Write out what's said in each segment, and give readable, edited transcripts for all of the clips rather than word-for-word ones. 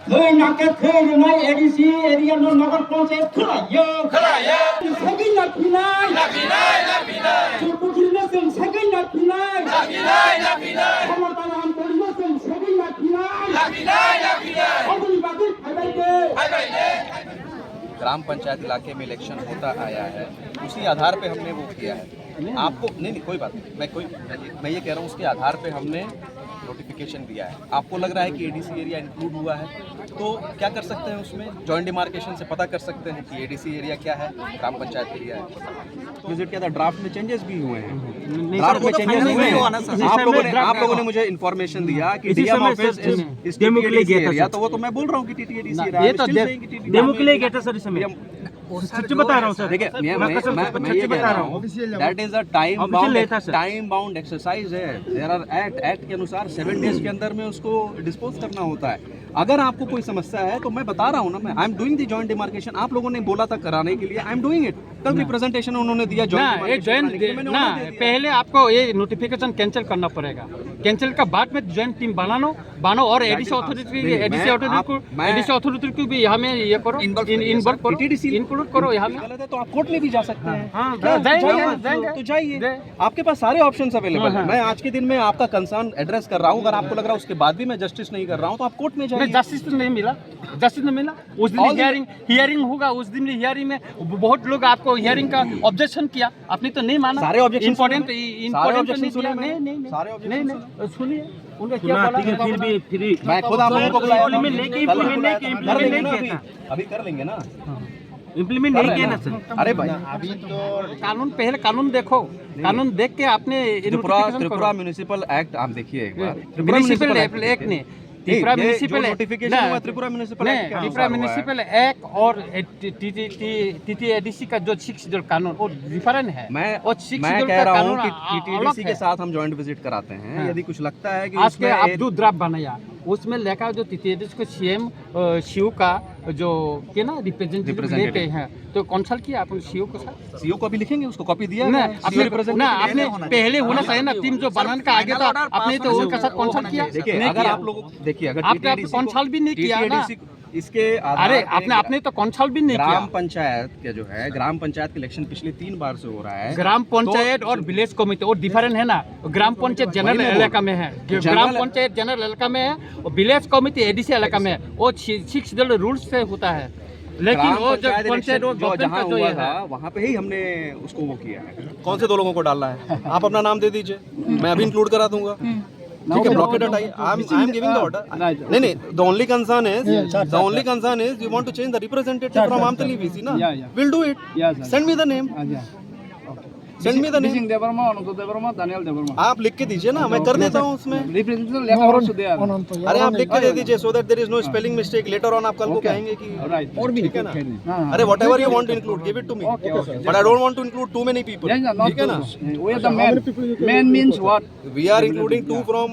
Khơi nạc cái khơi rồi nói ADC area nó nạc con sẽ khơi yo Sagi nạc pinai Chupu kirna sem sagi nạc pinai Kamar tana ham polina sem sagi nạc pinai Abul badir bhai de ग्राम पंचायत इलाके में election होता आया है, उसी आधार पे हमने वो किया है। आपको नहीं कोई बात नहीं, मैं ये कह रहा हूँ उसके आधार पे हमने नोटिफिकेशन दिया है। आपको लग रहा है कि एडीसी एरिया इंक्लूड हुआ है, तो क्या कर सकते हैं उसमें जॉइंट डिमार्केशन से पता कर सकते हैं कि एडीसी एरिया क्या है, ग्राम पंचायत एरिया है। विजिट किया था, ड्राफ्ट में चेंजेस भी हुए हैं, ड्राफ्ट में चेंजेस हुए हैं। आप लोगों ने मुझे इन्फॉर्मेशन दिया कि डीएम ऑफिस इस डेमोक्रेसी एरिया, तो वो तो मैं बोल रहा हूँ कि टीटीएडीसी एरिया ये तो डेमोक्रेसी गेट है सर, इसमें सच बता रहा हूँ सर। देखिए मैं ये कह रहा हूँ that is a time bound exercise है। देयर आर एक्ट के अनुसार 7 डेज के अंदर में उसको डिस्पोज करना होता है। अगर आपको कोई समस्या है तो मैं बता रहा हूँ ना, मैं I am doing the joint demarcation. आप लोगों ने बोला था कराने के लिए, आई एम डूइंग इट। कल रिप्रेजेंटेशन उन्होंने दिया जॉइंट ना, पहले आपको ये नोटिफिकेशन कैंसिल करना पड़ेगा। कैंसिल का बाद में जॉइंट टीम बनाओ और एडीसी अथॉरिटी को भी यहाँ में ये करो, इन्वॉल्व करो, इंक्लूड करो यहाँ में। तो आप कोर्ट में भी जा सकते हैं। जाएंगे तो जाइए, आपके पास सारे ऑप्शंस अवेलेबल हैं। मैं आज के दिन में आपका कंसर्न एड्रेस कर रहा हूँ। अगर आपको लग रहा है उसके बाद भी मैं जस्टिस नहीं कर रहा हूँ तो आप कोर्ट में जाइए। जस्टिस नहीं मिला उस दिन हियरिंग होगा। उस दिन हियरिंग में बहुत लोग आपको हियरिंग का ऑब्जेक्शन किया, आपने तो नहीं माना। सारे ऑब्जेक्शन इम्पोर्टेंट सुनिए उनका क्या बोला। फिर मैं खुद आप लोगों को बुलाया था। अभी कर लेंगे ना, इम्प्लीमेंट नहीं किया ना सर। अरे भाई अभी तो पहले कानून देखो, कानून देख के आपने त्रिपुरा म्युनिसिपल एक्ट आप देखिए एक बार। म्युनिसिपल एक्ट ने त्रिपुरा म्युनिसिपल एक्ट और टीटीएडीसी का जो 6 शेड्यूल कानून वो डिफरेंट है। मैं कह रहा हूँ कि टीटीएडीसी के साथ हम जॉइंट विजिट कराते हैं। यदि कुछ लगता है कि आज के आप जो ड्राफ्ट बनाया उसमें लेखा जो टीटीएडीसी को सीएम शिव का जो के ना रिप्रेजेंटेटिव लेके हैं, तो कंसल्ट किया आपने सीओ को साथ? सीओ को भी लिखेंगे, उसको कॉपी दिया ना आपने पहले होना चाहिए ना, टीम जो बनाने का आगे था आपने तो उनके साथ कंसल्ट किया। देखिए अगर आप लोग अगर आपने कंसल्ट भी नहीं किया ना, इसके अरे आपने तो कंसल्ट भी नहीं किया। ग्राम पंचायत के जो है, ग्राम पंचायत के इलेक्शन पिछले 3 बार से हो रहा है। ग्राम पंचायत और विलेज कमेटी और डिफरेंट है ना। ग्राम पंचायत जनरल इलाका में है, ग्राम पंचायत जनरल इलाका में है, और विलेज कमेटी एडीसी इलाका में है। वो 6 शेड्यूल रूल्स से होता है। लेकिन वो जो पंचायत जहाँ हुआ था वहाँ पे ही हमने उसको वो किया है। कौन से 2 लोगों को डालना है? आप अपना नाम दे दीजिए, मैं अभी इंक्लूड करा दूंगा। ठीक है, ब्लॉकेट हटाइए। I am giving the order. नहीं, the only concern is you want to change the representative from Amtali VC ना। Will do it, send me the name, send me the name. Debbarma, Anant Debbarma, Daniel Debbarma. आप लिख के दीजिए ना, मैं कर देता हूँ उसमें। अरे आप लिख के दे दीजिए so that there is no spelling mistake. Later on आप कल को कहेंगे कि और भी ठीक है ना। अरे whatever you want to include give it to me, but I don't want to include too many people. ठीक है ना। We are the man means what? We are including 2 from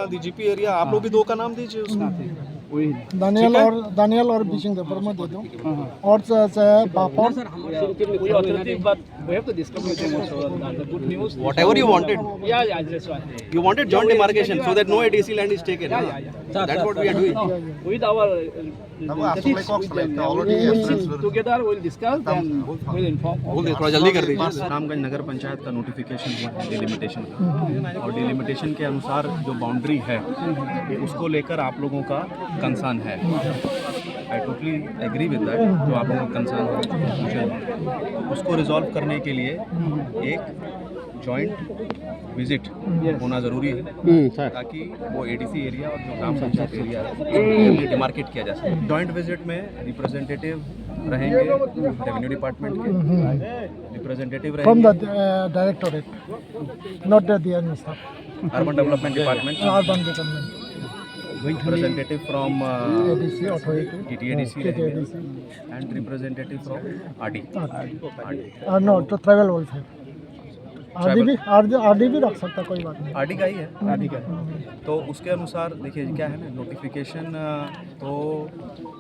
the GP area. आप लोग भी 2 का नाम दीजिए उसमें। दानियल और बिशिंग देवर्मा दे दो। और बापर whatever you wanted. You wanted joint demarcation so that no ADC land is taken. That's what we are doing. With our together we'll discuss then we'll inform. थोड़ा जल्दी कर दीजिए। रामगंज नगर पंचायत का नोटिफिकेशन हुआ है डिलिमिटेशन का, और डिलिमिटेशन के अनुसार जो बाउंड्री है उसको लेकर आप लोगों का कंसर्न है। I totally agree with that. जो आप लोगों का कंसर्न है उसको रिजॉल्व करने के लिए एक जॉइंट विजिट होना ज़रूरी है, ताकि वो एडीसी एरिया और जो ग्राम पंचायत एरिया है डिमार्केट किया जा सके। जॉइंट विजिट में रिप्रेजेंटेटिव रहेंगे रेवेन्यू डिपार्टमेंट के, रिप्रेजेंटेटिव फ्रॉम द रहेंगे directorate, not the staff, urban development department, urban development, representative from ADC authority, TTADC and representative from RD. no, तो ट्रैवल वेलफेयर आरडी भी रख सकता, कोई बात नहीं। RD का ही है, RD का है। तो उसके अनुसार देखिए क्या है ना, नोटिफिकेशन तो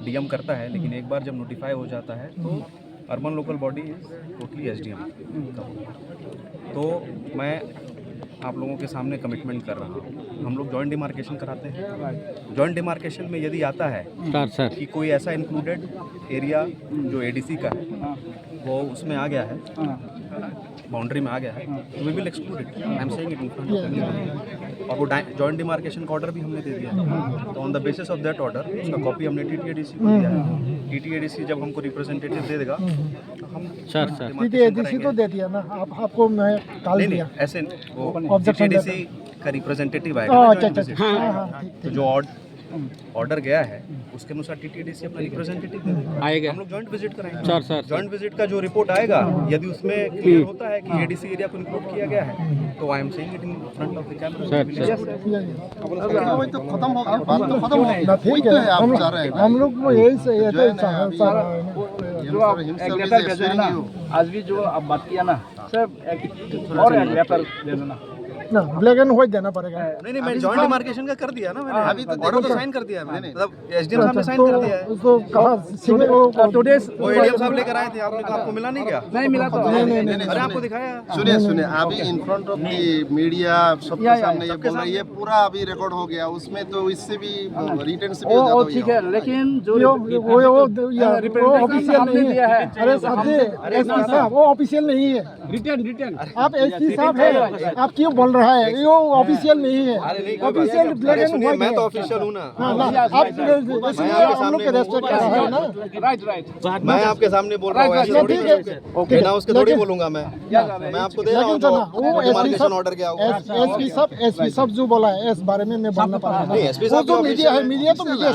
डीएम करता है, लेकिन एक बार जब नोटिफाई हो जाता है तो urban local body is totally SDM। तो मैं आप लोगों के सामने कमिटमेंट कर रहा हूँ। हम लोग जॉइंट डिमार्केशन कराते हैं। जॉइंट डिमार्केशन में यदि आता है कि कोई ऐसा इंक्लूडेड एरिया जो एडीसी का है वो उसमें आ गया है, बाउंड्री में आ गया है, तो we will exclude it. I am saying it in front of. और वो जॉइंट डिमार्केशन का ऑर्डर भी हमने दे दिया है। तो on the basis of that order उसका कॉपी हमने टीटीएडीसी को दिया है। टीटीएडीसी जब हमको रिप्रेजेंटेटिव दे देगा तो हम टीटीएडीसी तो दे दिया ना, आपको मैं काल दिया। ऐसे वो Objection टीटीएडीसी का रिप्रेजेंटेटिव आएगा ना अच्छा joint अच्छा visit। हाँ हाँ ठीक तो जो ऑर्डर गया है उसके अनुसार टीटीएडीसी अपना रिप्रेजेंटेटिव दे देगा। आएगा, हम लोग जॉइंट विजिट कराएंगे। जॉइंट विजिट का जो रिपोर्ट आएगा यदि उसमें क्लियर होता है कि एडीसी एरिया को इंक्लूड किया गया है तो आई am saying it in front of the camera. ना ठीक है, हम लोग को यही से ये जो आप एक लेटर भेजे हैं ना, आज भी जो आप बात किया ना सर, एक और एक लेटर दे देना ना, ब्लैक एंड व्हाइट देना पड़ेगा। नहीं मैं जॉइंट डिमार्केशन का कर दिया ना मैंने, अभी तो ऑर्डर तो साइन कर दिया है मैंने, मतलब एसडीएम साहब ने साइन कर दिया है। उसको कहा वो एडीएम साहब लेकर आए थे, आपने कहा आपको मिला नहीं क्या? नहीं मिला तो नहीं अरे आपको दिखाया। सुनिए अभी इन फ्रंट ऑफ दी मीडिया सबके सामने ये बोल रही है, पूरा अभी रिकॉर्ड हो गया, उसमें तो इससे भी रिटर्न से भी वो ज्यादा ठीक है, लेकिन जो वो ऑफिशियल नहीं है। अरे एसपी साहब वो ऑफिशियल नहीं है। रिटर्न आप एसपी साहब है, आप क्यों बोल रहा है? ये ऑफिशियल नहीं है। ऑफिशियल ब्लैक एंड सुनिए व्हाइट मैं है। तो ऑफिशियल हूँ ना। हाँ, ना, आप हम लोग के रेस्पेक्ट कर रहे हैं ना। राइट मैं आपके सामने बोल रहा हूँ, ऐसे थोड़ी ठीक है, बिना उसके थोड़ी बोलूंगा मैं आपको दे रहा हूँ। लेकिन वो डिमार्केशन ऑर्डर क्या होगा? एसपी साहब जो बोला है इस बारे में मैं बोलना पड़ रहा नहीं, है। एसपी वो साहब तो मीडिया है, मीडिया तो media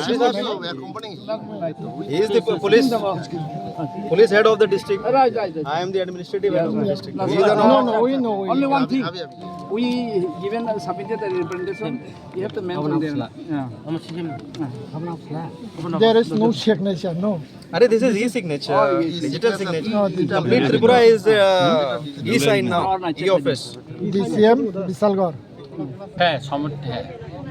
He is the police head of the district. I am the administrative head of the district. He is the No, we know. Only one thing, we given submitted a representation, you have to mention them. There is no signature, no. Are this is e-signature, digital signature. No, digital. Complete Tripura is e-sign now, e-office. DCM Vishalgarh है सम्मत है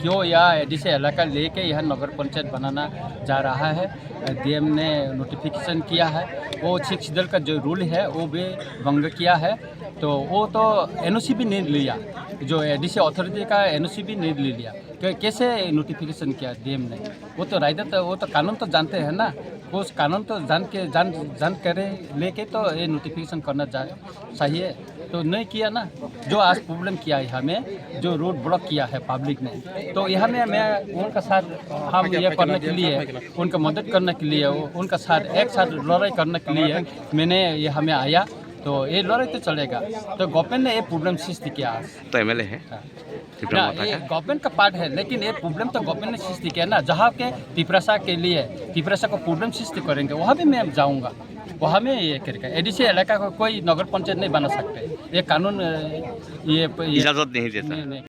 क्यों यह ADC इलाका लेके यह नगर पंचायत बनाना जा रहा है। डीएम ने नोटिफिकेशन किया है, वो 6 शेड्यूल का जो रूल है वो भी भंग किया है। तो वो तो एनओसी भी नहीं लिया, जो एडीसी अथॉरिटी का एनओसी भी नहीं ले लिया। कैसे नोटिफिकेशन किया डीएम ने? वो तो राइडर तो वो तो कानून तो जानते हैं ना, उस कानून तो जान करे लेके तो ये नोटिफिकेशन करना चाहिए, तो नहीं किया ना। जो आज प्रॉब्लम किया है हमें, जो रोड ब्लॉक किया है पब्लिक ने, तो यहाँ में मैं उनका साथ हम ये करने के लिए, उनका मदद करने के लिए, उनका साथ एक साथ लड़ाई करने के लिए मैंने ये हमें आया। तो ये लड़ाई तो चलेगा, तो गवर्नमेंट ने ये प्रॉब्लम सृष्टि किया। तो एमएलए है ना, ये गवर्नमेंट का पार्ट है, लेकिन ये प्रॉब्लम तो गवर्नमेंट ने सृष्टि किया ना। जहाँ के तिपरासा के लिए तिपरासा को प्रॉब्लम सृष्टि करेंगे वहाँ भी मैं जाऊँगा, वहाँ में ये करेगा। एडीसी इलाका को कोई नगर पंचायत नहीं बना सकते, ये कानून ये इजाज़त नहीं देता।